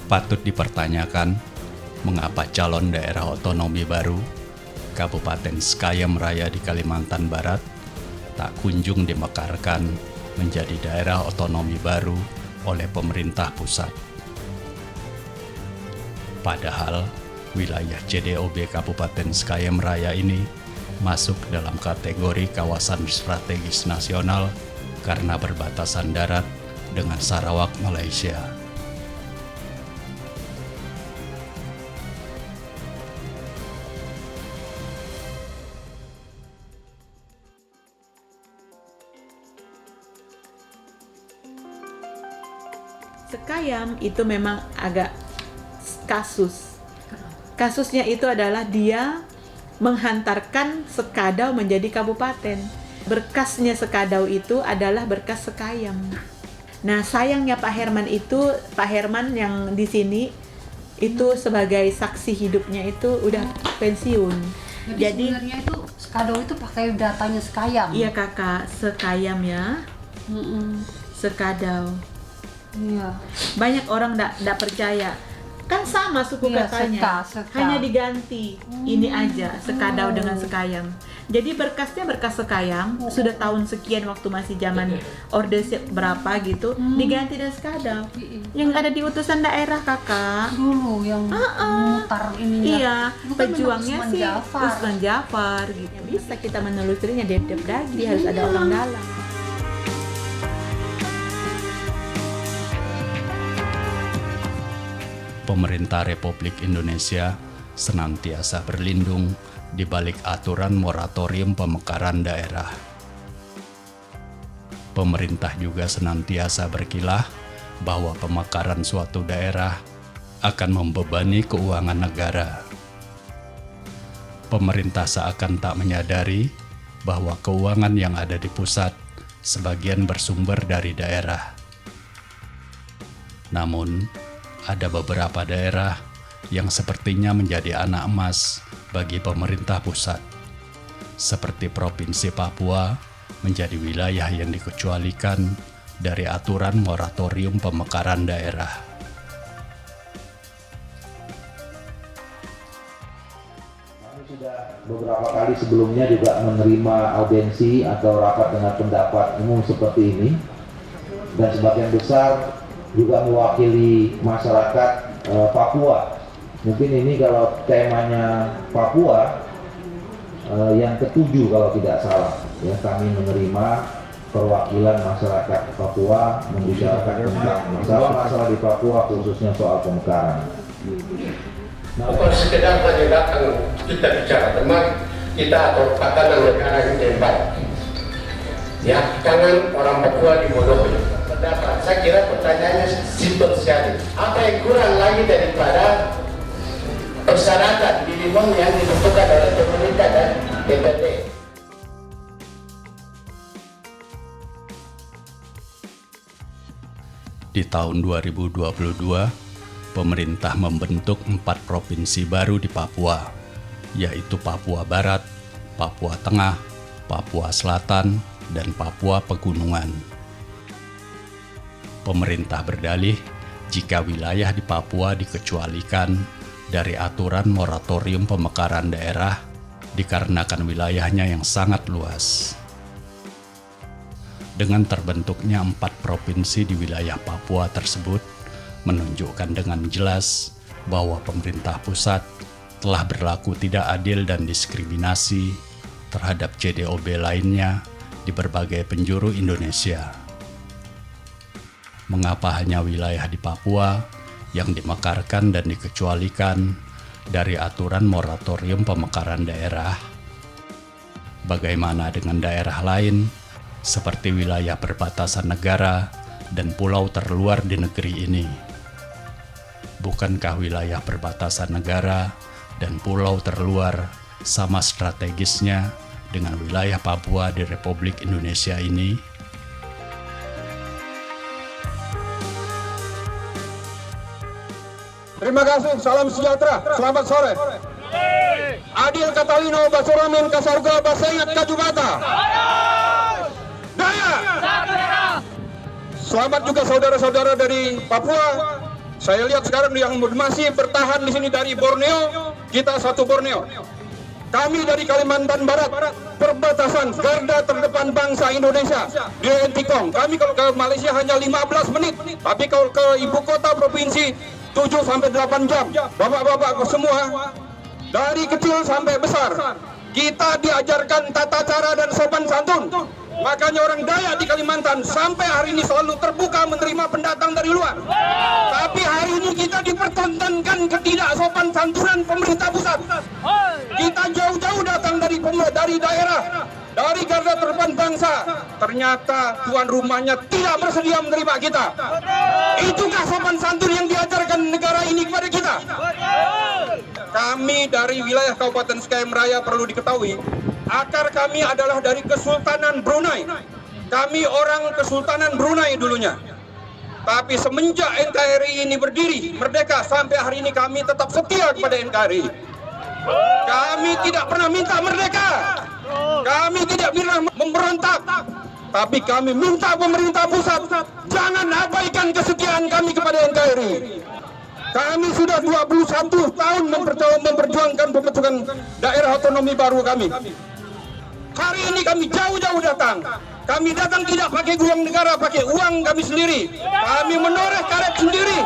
Patut dipertanyakan, mengapa calon daerah otonomi baru, Kabupaten Sekayam Raya di Kalimantan Barat, tak kunjung dimekarkan menjadi daerah otonomi baru oleh pemerintah pusat. Padahal, wilayah CDOB Kabupaten Sekayam Raya ini masuk dalam kategori kawasan strategis nasional karena berbatasan darat dengan Sarawak, Malaysia. Sekayam itu memang agak kasus. Kasusnya itu adalah dia menghantarkan Sekadau menjadi kabupaten. Berkasnya Sekadau itu adalah berkas Sekayam. Nah, sayangnya Pak Herman yang di sini itu sebagai saksi hidupnya itu udah pensiun. Jadi sebenarnya itu Sekadau itu pakai datanya Sekayam. Iya Kakak, Sekayam ya. Sekadau. Iya. Banyak orang nggak percaya. Kan sama suku Iya, katanya. Seka. Hanya diganti ini aja Sekadau dengan Sekayam. Jadi berkasnya berkas Sekayam sudah tahun sekian waktu masih zaman Orde berapa gitu diganti dengan Sekadau. Yang ada di utusan daerah Kakak. Dulu yang memutar ininya. Iya, Itu kan pejuangnya memang sih Jafar. Usman Jafar gitu. Bisa kita menelusurinya dedep lagi harus ada orang dalam. Pemerintah Republik Indonesia senantiasa berlindung di balik aturan moratorium pemekaran daerah. Pemerintah juga senantiasa berkilah bahwa pemekaran suatu daerah akan membebani keuangan negara. Pemerintah seakan tak menyadari bahwa keuangan yang ada di pusat sebagian bersumber dari daerah. Namun, ada beberapa daerah yang sepertinya menjadi anak emas bagi pemerintah pusat, seperti Provinsi Papua menjadi wilayah yang dikecualikan dari aturan moratorium pemekaran daerah. Kami sudah beberapa kali sebelumnya juga menerima audiensi atau rapat dengan pendapat umum seperti ini, dan sebagian besar juga mewakili masyarakat Papua. Mungkin ini kalau temanya Papua yang ketujuh kalau tidak salah, ya kami menerima perwakilan masyarakat Papua membicarakan tentang masalah-masalah di Papua khususnya soal pemekaran. Bukan sekedar hanya datang kita bicara teman kita atau tatanan negara yang tempat. Ya, jangan orang Papua dibodohi. Pendapat, saya kira pertanyaannya simpel sekali. Apa yang kurang lagi daripada persyaratan minimum yang ditentukan oleh pemerintah dan DPD? Di tahun 2022, pemerintah membentuk 4 provinsi baru di Papua, yaitu Papua Barat, Papua Tengah, Papua Selatan, dan Papua Pegunungan. Pemerintah berdalih jika wilayah di Papua dikecualikan dari aturan moratorium pemekaran daerah dikarenakan wilayahnya yang sangat luas. Dengan terbentuknya 4 provinsi di wilayah Papua tersebut menunjukkan dengan jelas bahwa pemerintah pusat telah berlaku tidak adil dan diskriminasi terhadap CDOB lainnya di berbagai penjuru Indonesia. Mengapa hanya wilayah di Papua yang dimekarkan dan dikecualikan dari aturan moratorium pemekaran daerah? Bagaimana dengan daerah lain seperti wilayah perbatasan negara dan pulau terluar di negeri ini? Bukankah wilayah perbatasan negara dan pulau terluar sama strategisnya dengan wilayah Papua di Republik Indonesia ini? Terima kasih, salam sejahtera, selamat sore. Adil Katalino Basuramin Kasarga Basengat Kajubata. Daya. Selamat juga saudara-saudara dari Papua Saya lihat sekarang yang masih bertahan di sini dari Borneo, kita satu Borneo. Kami dari Kalimantan Barat, perbatasan garda terdepan bangsa Indonesia di Entikong. Kami kalau ke Malaysia hanya 15 menit, tapi kalau ke ibu kota provinsi 7 sampai 8 jam. Bapak-bapak semua, dari kecil sampai besar, kita diajarkan tata cara dan sopan santun. Makanya orang Dayak di Kalimantan sampai hari ini selalu terbuka menerima pendatang dari luar. Tapi hari ini kita dipertontonkan ketidaksopan santunan pemerintah pusat. Kita jauh-jauh datang dari daerah, dari garda terdepan bangsa. Ternyata tuan rumahnya tidak bersedia menerima kita. Itukah sopan santun yang diajarkan negara ini kepada kita? Kami dari wilayah Kabupaten Sekayam Raya perlu diketahui, akar kami adalah dari Kesultanan Brunei. Kami orang Kesultanan Brunei dulunya. Tapi semenjak NKRI ini berdiri, merdeka, sampai hari ini kami tetap setia kepada NKRI. Kami tidak pernah minta merdeka. Kami tidak pernah memberontak. Tapi kami minta pemerintah pusat jangan abaikan kesetiaan kami kepada NKRI. Kami sudah 21 tahun memperjuangkan pembentukan daerah otonomi baru kami. Hari ini kami jauh-jauh datang. Kami datang tidak pakai uang negara, pakai uang kami sendiri. Kami menoreh karet sendiri.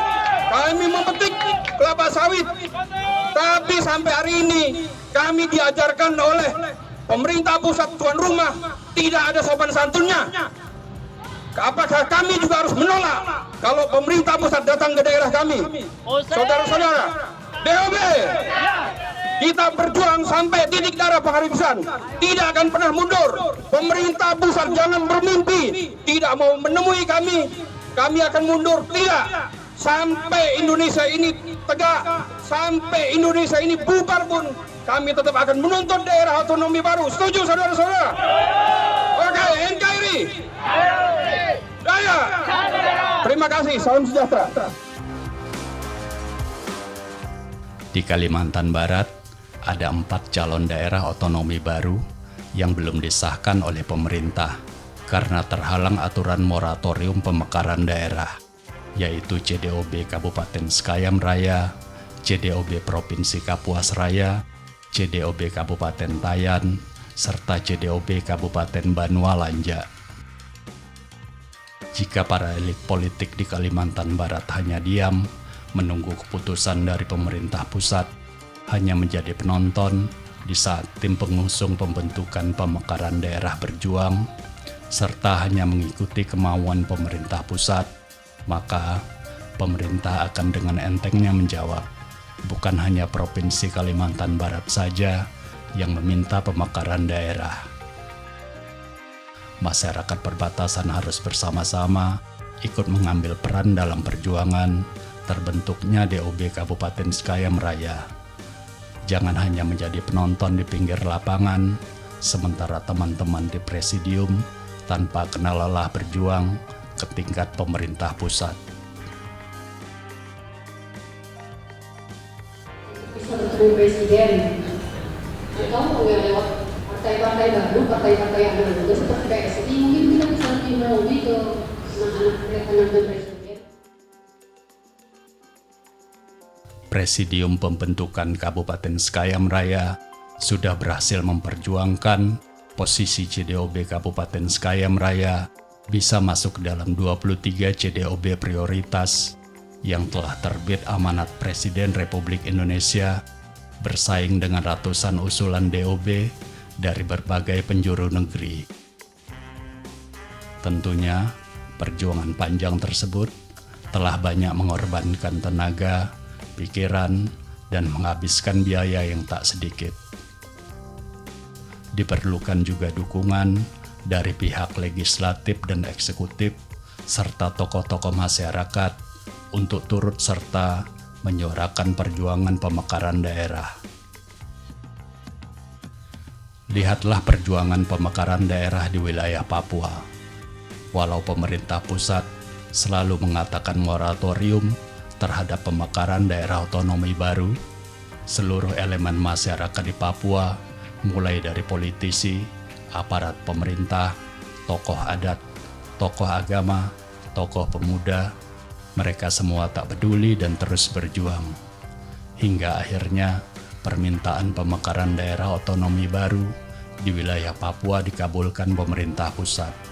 Kami memetik kelapa sawit. Tapi sampai hari ini kami diajarkan oleh pemerintah pusat tuan rumah tidak ada sopan santunnya. Apakah kami juga harus menolak kalau pemerintah pusat datang ke daerah kami? Saudara-saudara, DOB, kita berjuang sampai titik darah penghabisan, tidak akan pernah mundur. Pemerintah pusat jangan bermimpi tidak mau menemui kami akan mundur, tidak. Sampai Indonesia ini tegak, sampai Indonesia ini bubar pun, kami tetap akan menuntut daerah otonomi baru. Setuju saudara-saudara? Oke, NKRI. Daya. Terima kasih, salam sejahtera. Di Kalimantan Barat, ada 4 calon daerah otonomi baru yang belum disahkan oleh pemerintah karena terhalang aturan moratorium pemekaran daerah, yaitu CDOB Kabupaten Sekayam Raya, CDOB Provinsi Kapuas Raya, CDOB Kabupaten Tayan, serta CDOB Kabupaten Banua Lanja. Jika para elit politik di Kalimantan Barat hanya diam, menunggu keputusan dari pemerintah pusat, hanya menjadi penonton di saat tim pengusung pembentukan pemekaran daerah berjuang, serta hanya mengikuti kemauan pemerintah pusat, maka pemerintah akan dengan entengnya menjawab, bukan hanya Provinsi Kalimantan Barat saja yang meminta pemekaran daerah. Masyarakat perbatasan harus bersama-sama ikut mengambil peran dalam perjuangan terbentuknya DOB Kabupaten Sekayam Raya. Jangan hanya menjadi penonton di pinggir lapangan, sementara teman-teman di presidium tanpa kenal lelah berjuang ke tingkat pemerintah pusat. Bisa bertemu presiden atau nggak lewat partai-partai baru, partai-partai yang ada juga seperti PSI, mungkin kita bisa lebih melobi ke anak-anak rekan-rekan presiden. Presidium pembentukan Kabupaten Sekayam Raya sudah berhasil memperjuangkan posisi CDOB Kabupaten Sekayam Raya bisa masuk dalam 23 CDOB prioritas yang telah terbit amanat Presiden Republik Indonesia, bersaing dengan ratusan usulan DOB dari berbagai penjuru negeri. Tentunya, perjuangan panjang tersebut telah banyak mengorbankan tenaga, pikiran, dan menghabiskan biaya yang tak sedikit. Diperlukan juga dukungan dari pihak legislatif dan eksekutif, serta tokoh-tokoh masyarakat untuk turut serta menyuarakan perjuangan pemekaran daerah. Lihatlah perjuangan pemekaran daerah di wilayah Papua. Walau pemerintah pusat selalu mengatakan moratorium terhadap pemekaran daerah otonomi baru, seluruh elemen masyarakat di Papua, mulai dari politisi, aparat pemerintah, tokoh adat, tokoh agama, tokoh pemuda, Mereka semua tak peduli dan terus berjuang. Hingga akhirnya permintaan pemekaran daerah otonomi baru di wilayah Papua dikabulkan pemerintah pusat.